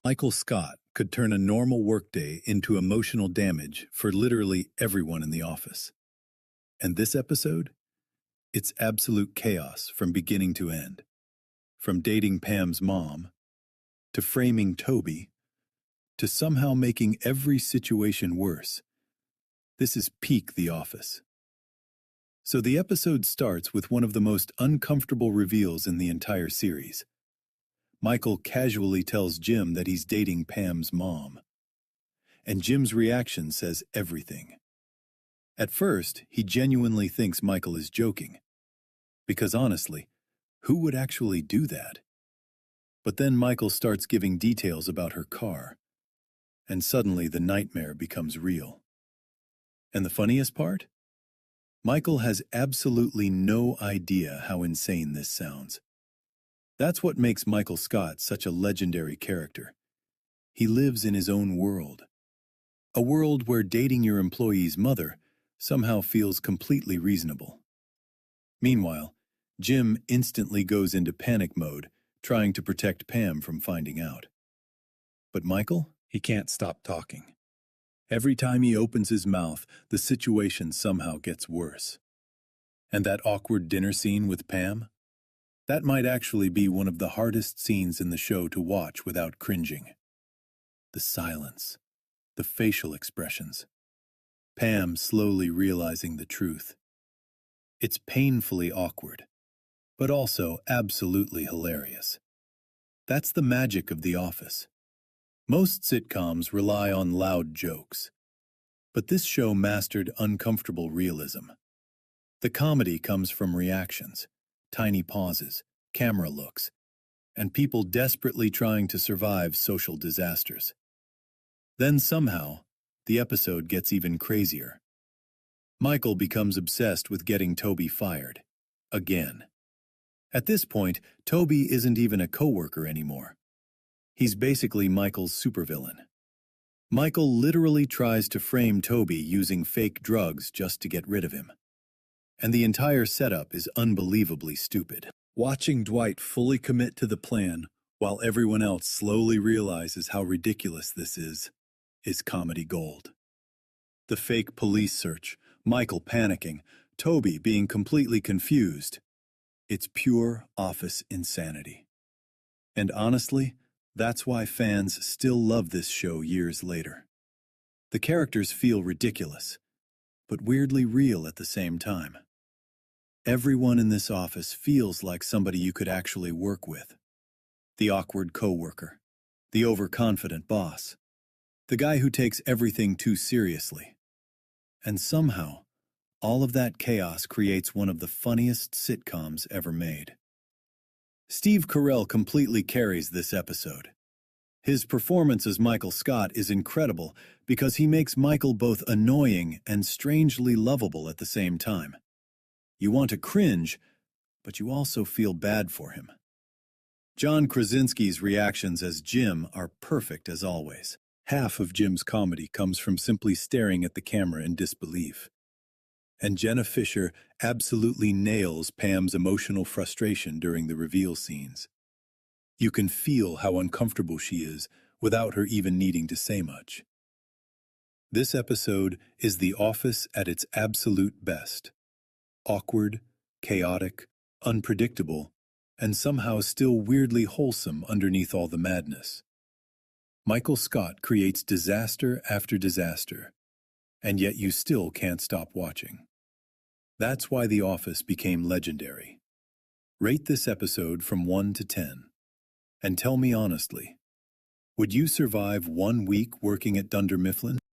Michael Scott could turn a normal workday into emotional damage for literally everyone in the office. And this episode? It's absolute chaos from beginning to end. From dating Pam's mom, to framing Toby, to somehow making every situation worse. This is peak The Office. So the episode starts with one of the most uncomfortable reveals in the entire series. Michael casually tells Jim that he's dating Pam's mom. And Jim's reaction says everything. At first, he genuinely thinks Michael is joking. Because honestly, who would actually do that? But then Michael starts giving details about her car. And suddenly the nightmare becomes real. And the funniest part? Michael has absolutely no idea how insane this sounds. That's what makes Michael Scott such a legendary character. He lives in his own world. A world where dating your employee's mother somehow feels completely reasonable. Meanwhile, Jim instantly goes into panic mode, trying to protect Pam from finding out. But Michael, he can't stop talking. Every time he opens his mouth, the situation somehow gets worse. And that awkward dinner scene with Pam? That might actually be one of the hardest scenes in the show to watch without cringing. The silence, the facial expressions. Pam slowly realizing the truth. It's painfully awkward, but also absolutely hilarious. That's the magic of The Office. Most sitcoms rely on loud jokes, but this show mastered uncomfortable realism. The comedy comes from reactions, tiny pauses, camera looks, and people desperately trying to survive social disasters. Then somehow, the episode gets even crazier. Michael becomes obsessed with getting Toby fired. Again. At this point, Toby isn't even a coworker anymore. He's basically Michael's supervillain. Michael literally tries to frame Toby using fake drugs just to get rid of him. And the entire setup is unbelievably stupid. Watching Dwight fully commit to the plan while everyone else slowly realizes how ridiculous this is comedy gold. The fake police search, Michael panicking, Toby being completely confused. It's pure Office insanity. And honestly, that's why fans still love this show years later. The characters feel ridiculous, but weirdly real at the same time. Everyone in this office feels like somebody you could actually work with. The awkward coworker, the overconfident boss, the guy who takes everything too seriously. And somehow, all of that chaos creates one of the funniest sitcoms ever made. Steve Carell completely carries this episode. His performance as Michael Scott is incredible because he makes Michael both annoying and strangely lovable at the same time. You want to cringe, but you also feel bad for him. John Krasinski's reactions as Jim are perfect as always. Half of Jim's comedy comes from simply staring at the camera in disbelief. And Jenna Fisher absolutely nails Pam's emotional frustration during the reveal scenes. You can feel how uncomfortable she is without her even needing to say much. This episode is The Office at its absolute best. Awkward, chaotic, unpredictable, and somehow still weirdly wholesome underneath all the madness. Michael Scott creates disaster after disaster, and yet you still can't stop watching. That's why The Office became legendary. Rate this episode from 1 to 10. And tell me honestly, would you survive 1 week working at Dunder Mifflin?